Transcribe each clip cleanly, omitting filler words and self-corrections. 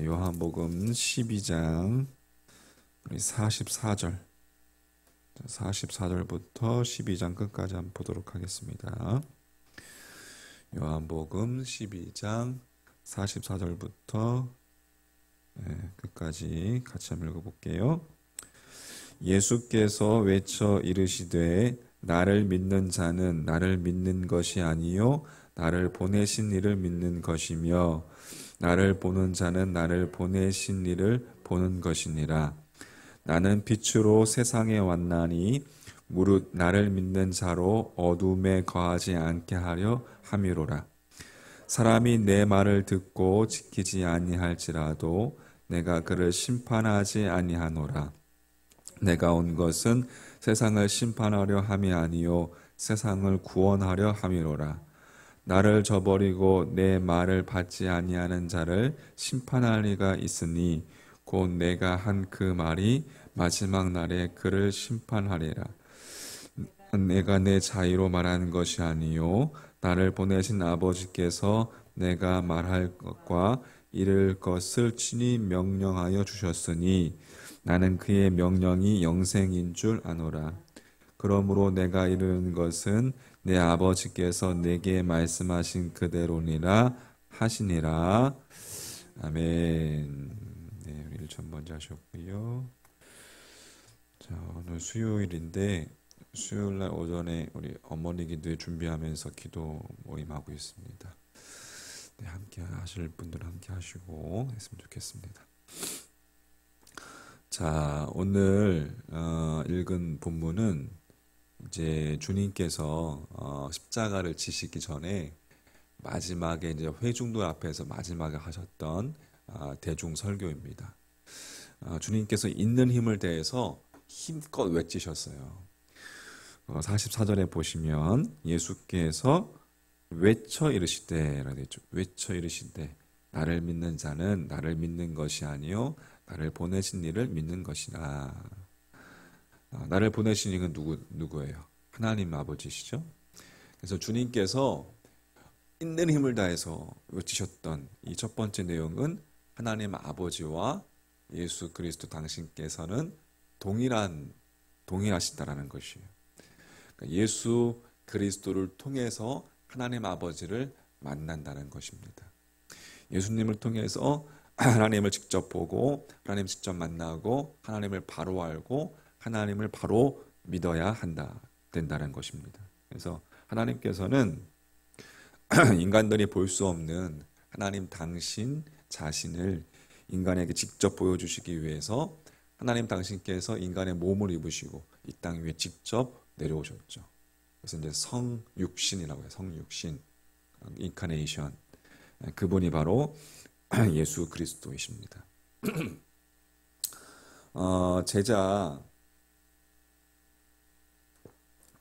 요한복음 12장 44절 44절부터 12장 끝까지 한번 보도록 하겠습니다. 요한복음 12장 44절부터 끝까지 같이 한번 읽어볼게요. 예수께서 외쳐 이르시되 나를 믿는 자는 나를 믿는 것이 아니요 나를 보내신 이를 믿는 것이며 나를 보는 자는 나를 보내신 이를 보는 것이니라. 나는 빛으로 세상에 왔나니 무릇 나를 믿는 자로 어둠에 거하지 않게 하려 함이로라. 사람이 내 말을 듣고 지키지 아니할지라도 내가 그를 심판하지 아니하노라. 내가 온 것은 세상을 심판하려 함이 아니요 세상을 구원하려 함이로라. 나를 저버리고 내 말을 받지 아니하는 자를 심판할 리가 있으니 곧 내가 한 그 말이 마지막 날에 그를 심판하리라. 내가 내 자의로 말하는 것이 아니요 나를 보내신 아버지께서 내가 말할 것과 이를 것을 친히 명령하여 주셨으니 나는 그의 명령이 영생인 줄 아노라. 그러므로 내가 이르는 것은 내 아버지께서 내게 말씀하신 그대로니라 하시니라. 아멘. 네, 우리 1천 먼저 하셨고요. 자, 오늘 수요일인데 수요일날 오전에 우리 어머니 기도회 준비하면서 기도 모임하고 있습니다. 네, 함께 하실 분들은 함께 하시고 했으면 좋겠습니다. 자, 오늘 읽은 본문은 이제 주님께서 십자가를 지시기 전에 마지막에 이제 회중들 앞에서 마지막에 하셨던 대중 설교입니다. 주님께서 있는 힘을 다해서 힘껏 외치셨어요. 44절에 보시면 예수께서 외쳐 이르시되 라고 했죠. 외쳐 이르시되 나를 믿는 자는 나를 믿는 것이 아니요 나를 보내신 이를 믿는 것이라. 나를 보내신 이는 누구예요? 하나님 아버지시죠. 그래서 주님께서 있는 힘을 다해서 외치셨던 이 첫 번째 내용은 하나님 아버지와 예수 그리스도 당신께서는 동일하시다라는 것이에요. 그러니까 예수 그리스도를 통해서 하나님 아버지를 만난다는 것입니다. 예수님을 통해서 하나님을 직접 보고 하나님 직접 만나고 하나님을 바로 알고 하나님을 바로 믿어야 된다는 것입니다. 그래서 하나님께서는 인간들이 볼 수 없는 하나님 당신 자신을 인간에게 직접 보여주시기 위해서 하나님 당신께서 인간의 몸을 입으시고 이 땅 위에 직접 내려오셨죠. 그래서 이제 성육신이라고 해요. 성육신, 인카네이션. 그분이 바로 예수 그리스도이십니다.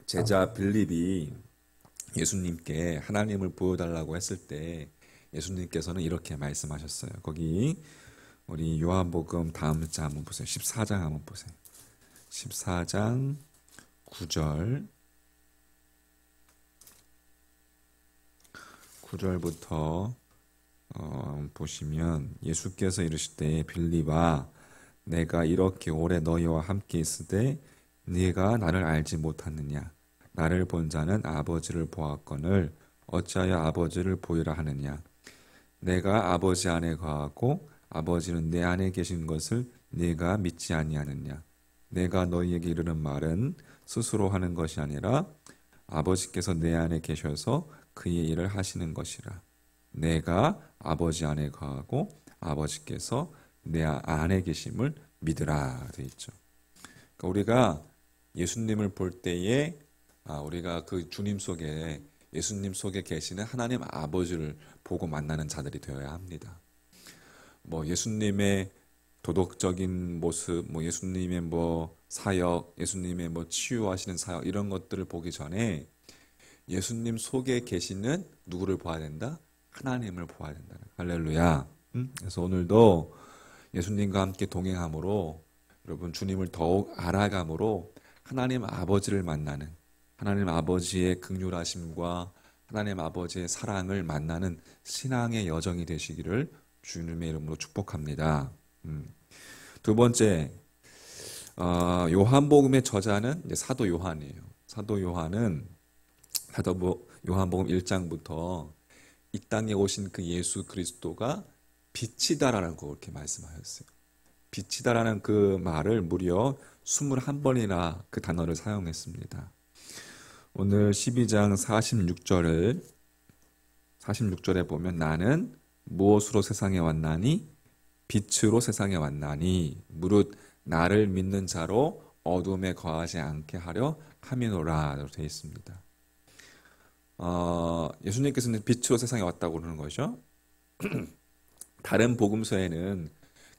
제자 빌립이 예수님께 하나님을 보여달라고 했을 때 예수님께서는 이렇게 말씀하셨어요. 거기 우리 요한복음 다음 장 한번 보세요. 14장 한번 보세요. 14장 9절부터 보시면 예수께서 이르시되 빌립아 내가 이렇게 오래 너희와 함께 있으되 네가 나를 알지 못하느냐. 나를 본 자는 아버지를 보았거늘 어찌하여 아버지를 보이라 하느냐. 내가 아버지 안에 거하고 아버지는 내 안에 계신 것을 네가 믿지 아니하느냐. 내가 너희에게 이르는 말은 스스로 하는 것이 아니라 아버지께서 내 안에 계셔서 그의 일을 하시는 것이라. 내가 아버지 안에 거하고 아버지께서 내 안에 계심을 믿으라 되어 있죠. 그러니까 우리가 예수님을 볼 때에 우리가 그 주님 속에 예수님 속에 계시는 하나님 아버지를 보고 만나는 자들이 되어야 합니다. 예수님의 도덕적인 모습, 예수님의 사역, 예수님의 치유하시는 사역 이런 것들을 보기 전에 예수님 속에 계시는 누구를 봐야 된다? 하나님을 보아야 된다. 할렐루야. 그래서 오늘도 예수님과 함께 동행함으로 여러분 주님을 더욱 알아감으로 하나님 아버지를 만나는 하나님 아버지의 긍휼하심과 하나님 아버지의 사랑을 만나는 신앙의 여정이 되시기를 주님의 이름으로 축복합니다. 두 번째, 요한복음의 저자는 이제 사도 요한이에요. 사도 요한은 요한복음 1장부터 이 땅에 오신 그 예수 그리스도가 빛이다라는 거 그렇게 말씀하셨어요. 빛이다라는 그 말을 무려 21번이나 그 단어를 사용했습니다. 오늘 12장 46절에 보면 나는 무엇으로 세상에 왔나니 빛으로 세상에 왔나니 무릇 나를 믿는 자로 어둠에 거하지 않게 하려 함이노라 되어 있습니다. 예수님께서는 빛으로 세상에 왔다고 그러는 거죠. 다른 복음서에는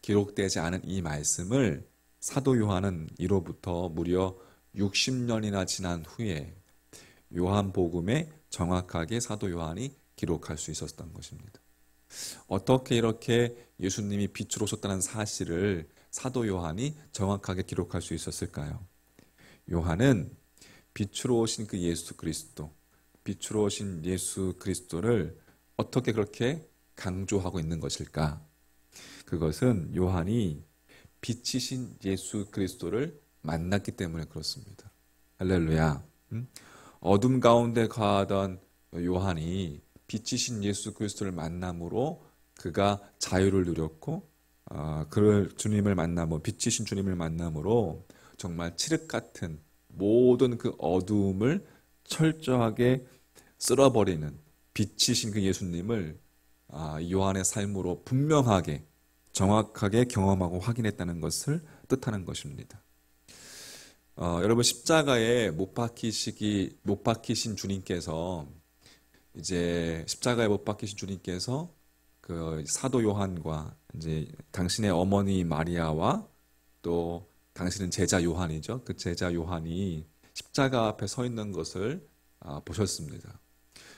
기록되지 않은 이 말씀을 사도 요한은 이로부터 무려 60년이나 지난 후에 요한복음에 정확하게 사도 요한이 기록할 수 있었던 것입니다. 어떻게 이렇게 예수님이 빛으로 오셨다는 사실을 사도 요한이 정확하게 기록할 수 있었을까요? 요한은 빛으로 오신 그 예수 그리스도, 빛으로 오신 예수 그리스도를 어떻게 그렇게 강조하고 있는 것일까? 그것은 요한이 빛이신 예수 그리스도를 만났기 때문에 그렇습니다. 할렐루야. 어둠 가운데 거하던 요한이 빛이신 예수 그리스도를 만남으로 그가 자유를 누렸고 주님을 만남으로 빛이신 주님을 만남으로 정말 칠흑 같은 모든 그 어두움을 철저하게 쓸어버리는 빛이신 그 예수님을 요한의 삶으로 분명하게 정확하게 경험하고 확인했다는 것을 뜻하는 것입니다. 여러분 십자가에 못 박히신 주님께서 이제 십자가에 못 박히신 주님께서 그 사도 요한과 이제 당신의 어머니 마리아와 또 당신은 제자 요한이죠. 그 제자 요한이 십자가 앞에 서 있는 것을 보셨습니다.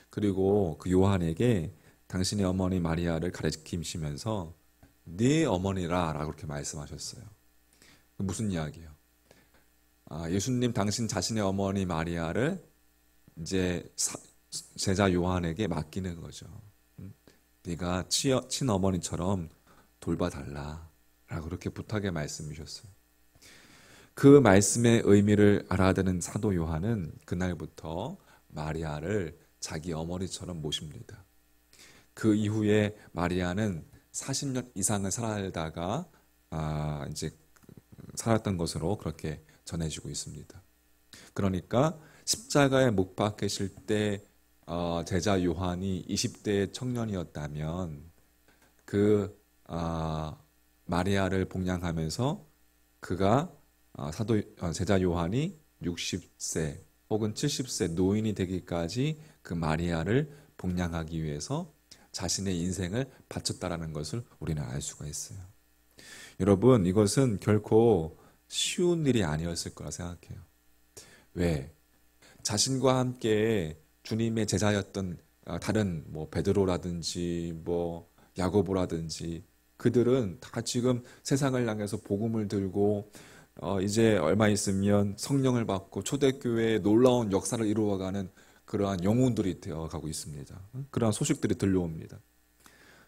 그리고 그 요한에게 당신의 어머니 마리아를 가리키시면서 네 어머니라 라고 그렇게 말씀하셨어요. 무슨 이야기예요? 예수님 당신 자신의 어머니 마리아를 이제 제자 요한에게 맡기는 거죠. 네가 친어머니처럼 돌봐달라 라고 그렇게 부탁의 말씀이셨어요. 그 말씀의 의미를 알아듣는 사도 요한은 그날부터 마리아를 자기 어머니처럼 모십니다. 그 이후에 마리아는 40년 이상을 살다가 이제 살았던 것으로 그렇게 전해지고 있습니다. 그러니까 십자가에 못 박히실 때 제자 요한이 20대 청년이었다면 그 마리아를 봉양하면서 그가 제자 요한이 60세 혹은 70세 노인이 되기까지 그 마리아를 봉양하기 위해서 자신의 인생을 바쳤다라는 것을 우리는 알 수가 있어요. 여러분, 이것은 결코 쉬운 일이 아니었을 거라 생각해요. 왜? 자신과 함께 주님의 제자였던 다른 베드로라든지 야고보라든지 그들은 다 지금 세상을 향해서 복음을 들고 이제 얼마 있으면 성령을 받고 초대교회의 놀라운 역사를 이루어가는 그러한 영혼들이 되어가고 있습니다. 그러한 소식들이 들려옵니다.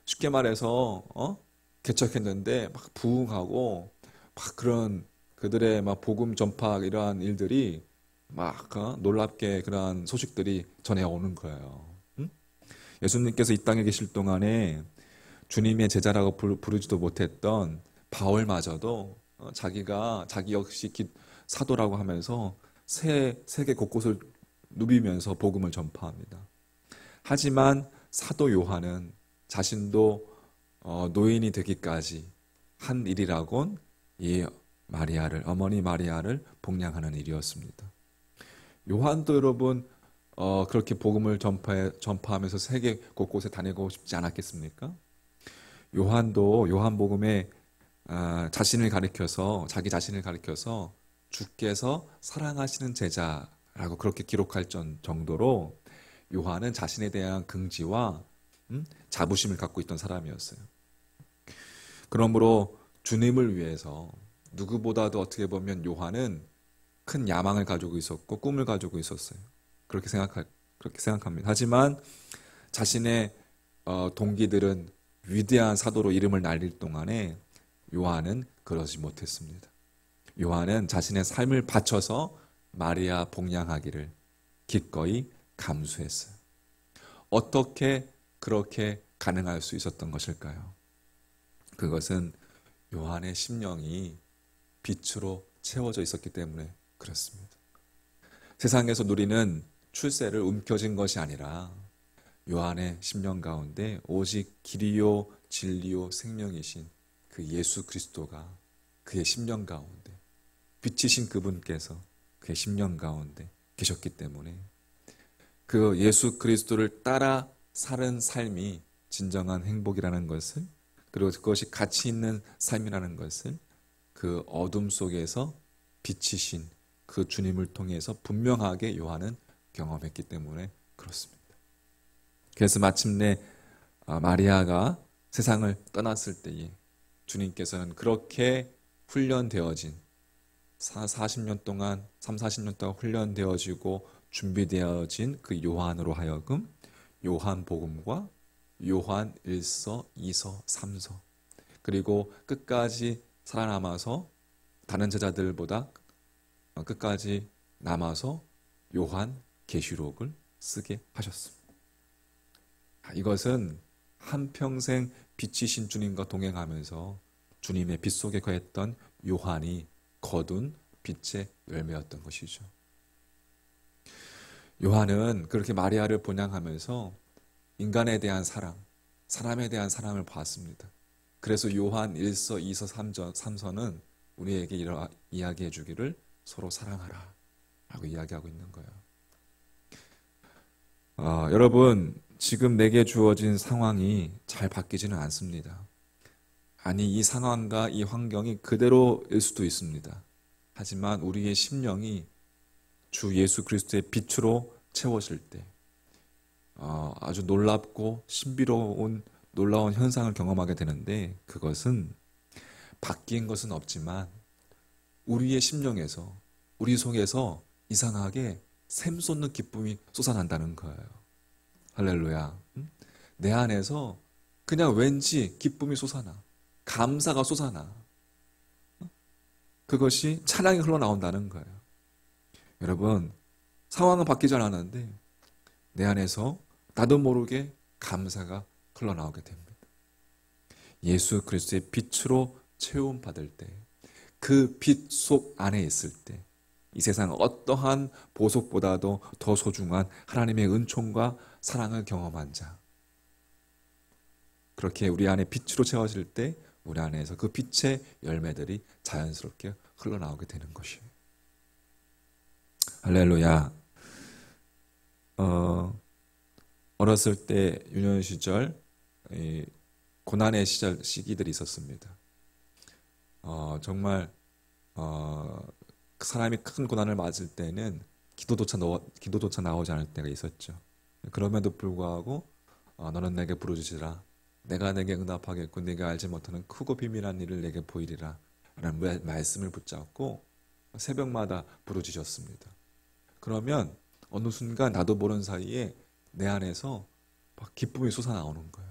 쉽게 말해서 개척했는데 막 부흥하고 막 그런 그들의 막 복음 전파 이러한 일들이 막 놀랍게 그러한 소식들이 전해오는 거예요. 예수님께서 이 땅에 계실 동안에 주님의 제자라고 부르지도 못했던 바울마저도 자기 역시 사도라고 하면서 세계 곳곳을 누비면서 복음을 전파합니다. 하지만 사도 요한은 자신도 노인이 되기까지 한 일이라곤 이 어머니 마리아를 봉양하는 일이었습니다. 요한도 여러분 그렇게 복음을 전파하면서 세계 곳곳에 다니고 싶지 않았겠습니까? 요한도 요한복음에 자기 자신을 가리켜서 주께서 사랑하시는 제자라고 그렇게 기록할 정도로 요한은 자신에 대한 긍지와 자부심을 갖고 있던 사람이었어요. 그러므로 주님을 위해서 누구보다도 어떻게 보면 요한은 큰 야망을 가지고 있었고 꿈을 가지고 있었어요. 그렇게 생각합니다. 하지만 자신의 동기들은 위대한 사도로 이름을 날릴 동안에 요한은 그러지 못했습니다. 요한은 자신의 삶을 바쳐서 마리아 복양하기를 기꺼이 감수했어요. 어떻게 그렇게 가능할 수 있었던 것일까요? 그것은 요한의 심령이 빛으로 채워져 있었기 때문에 그렇습니다. 세상에서 누리는 출세를 움켜쥔 것이 아니라 요한의 심령 가운데 오직 길이요 진리요 생명이신 그 예수 그리스도가 그의 심령 가운데, 빛이신 그분께서 그의 심령 가운데 계셨기 때문에 그 예수 그리스도를 따라 사는 삶이 진정한 행복이라는 것을, 그리고 그것이 가치 있는 삶이라는 것을 그 어둠 속에서 빛이신 그 주님을 통해서 분명하게 요한은 경험했기 때문에 그렇습니다. 그래서 마침내 마리아가 세상을 떠났을 때에 주님께서는 그렇게 훈련되어진 40년 동안, 40년 동안 훈련되어지고 준비되어진 그 요한으로 하여금 요한 복음과 요한 1서, 2서, 3서, 그리고 끝까지 살아남아서 다른 제자들보다 끝까지 남아서 요한 계시록을 쓰게 하셨습니다. 이것은 한평생 빛이신 주님과 동행하면서 주님의 빛 속에 거했던 요한이 거둔 빛의 열매였던 것이죠. 요한은 그렇게 마리아를 본향하면서 인간에 대한 사랑, 사람에 대한 사랑을 보았습니다. 그래서 요한 1서, 2서, 3서는 우리에게 이야기해 주기를 서로 사랑하라 라고 이야기하고 있는 거예요. 여러분, 지금 내게 주어진 상황이 잘 바뀌지는 않습니다. 아니, 이 상황과 이 환경이 그대로일 수도 있습니다. 하지만 우리의 심령이 주 예수 그리스도의 빛으로 채워질 때 아주 놀랍고 신비로운 놀라운 현상을 경험하게 되는데, 그것은 바뀐 것은 없지만 우리의 심령에서, 우리 속에서 이상하게 샘솟는 기쁨이 솟아난다는 거예요. 할렐루야. 내 안에서 그냥 왠지 기쁨이 솟아나, 감사가 솟아나, 그것이 찬양이 흘러나온다는 거예요. 여러분, 상황은 바뀌지 않았는데 내 안에서 나도 모르게 감사가 흘러나오게 됩니다. 예수 그리스도의 빛으로 체험받을 때, 그 빛 속 안에 있을 때 이 세상 어떠한 보석보다도 더 소중한 하나님의 은총과 사랑을 경험한 자, 그렇게 우리 안에 빛으로 채워질 때 우리 안에서 그 빛의 열매들이 자연스럽게 흘러나오게 되는 것이에요. 할렐루야. 어렸을 때 유년 시절 고난의 시기들이 있었습니다. 정말 사람이 큰 고난을 맞을 때는 기도조차 나오지 않을 때가 있었죠. 그럼에도 불구하고 너는 내게 부르짖으라, 내가 내게 응답하겠고 네가 알지 못하는 크고 비밀한 일을 내게 보이리라 라는 말씀을 붙잡고 새벽마다 부르짖었습니다. 그러면 어느 순간 나도 모르는 사이에 내 안에서 막 기쁨이 솟아나오는 거예요.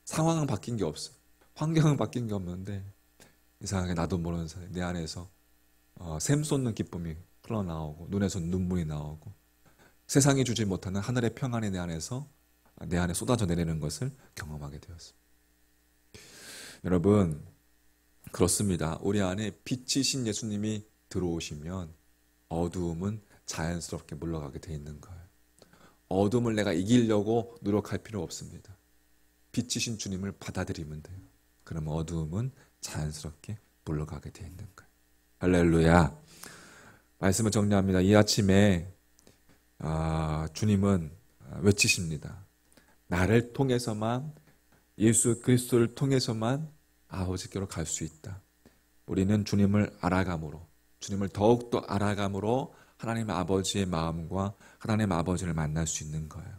상황은 바뀐 게 없어, 환경은 바뀐 게 없는데 이상하게 나도 모르는 사이에 내 안에서 샘솟는 기쁨이 흘러나오고 눈에서 눈물이 나오고 세상이 주지 못하는 하늘의 평안이 내 안에 쏟아져 내리는 것을 경험하게 되었습니다. 여러분, 그렇습니다. 우리 안에 빛이신 예수님이 들어오시면 어두움은 자연스럽게 물러가게 돼 있는 거예요. 어둠을 내가 이기려고 노력할 필요 없습니다. 빛이신 주님을 받아들이면 돼요. 그러면 어두움은 자연스럽게 물러가게 돼 있는 거예요. 할렐루야. 말씀을 정리합니다. 이 아침에 주님은 외치십니다. 나를 통해서만, 예수 그리스도를 통해서만 아버지께로 갈 수 있다. 우리는 주님을 알아감으로, 주님을 더욱더 알아감으로 하나님 아버지의 마음과 하나님 아버지를 만날 수 있는 거예요.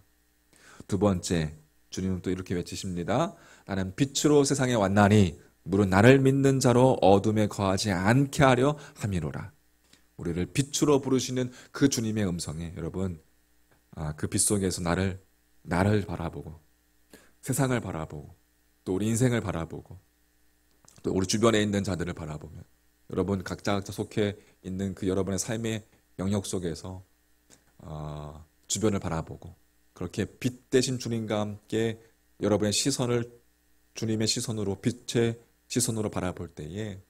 두 번째, 주님은 또 이렇게 외치십니다. 나는 빛으로 세상에 왔나니 물은 나를 믿는 자로 어둠에 거하지 않게 하려 함이로라. 우리를 빛으로 부르시는 그 주님의 음성에 여러분, 그 빛 속에서 나를 바라보고 세상을 바라보고 또 우리 인생을 바라보고 또 우리 주변에 있는 자들을 바라보며 여러분 각자 속해 있는 그 여러분의 삶의 영역 속에서 주변을 바라보고 그렇게 빛 대신 주님과 함께 여러분의 시선을 주님의 시선으로 빛의 시선으로 바라볼 때에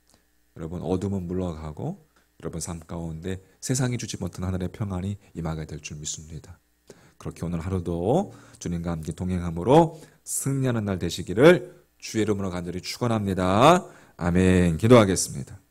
여러분 어둠은 물러가고 여러분 삶 가운데 세상이 주지 못한 하늘의 평안이 임하게 될 줄 믿습니다. 그렇게 오늘 하루도 주님과 함께 동행함으로 승리하는 날 되시기를 주의 이름으로 간절히 축원합니다. 아멘. 기도하겠습니다.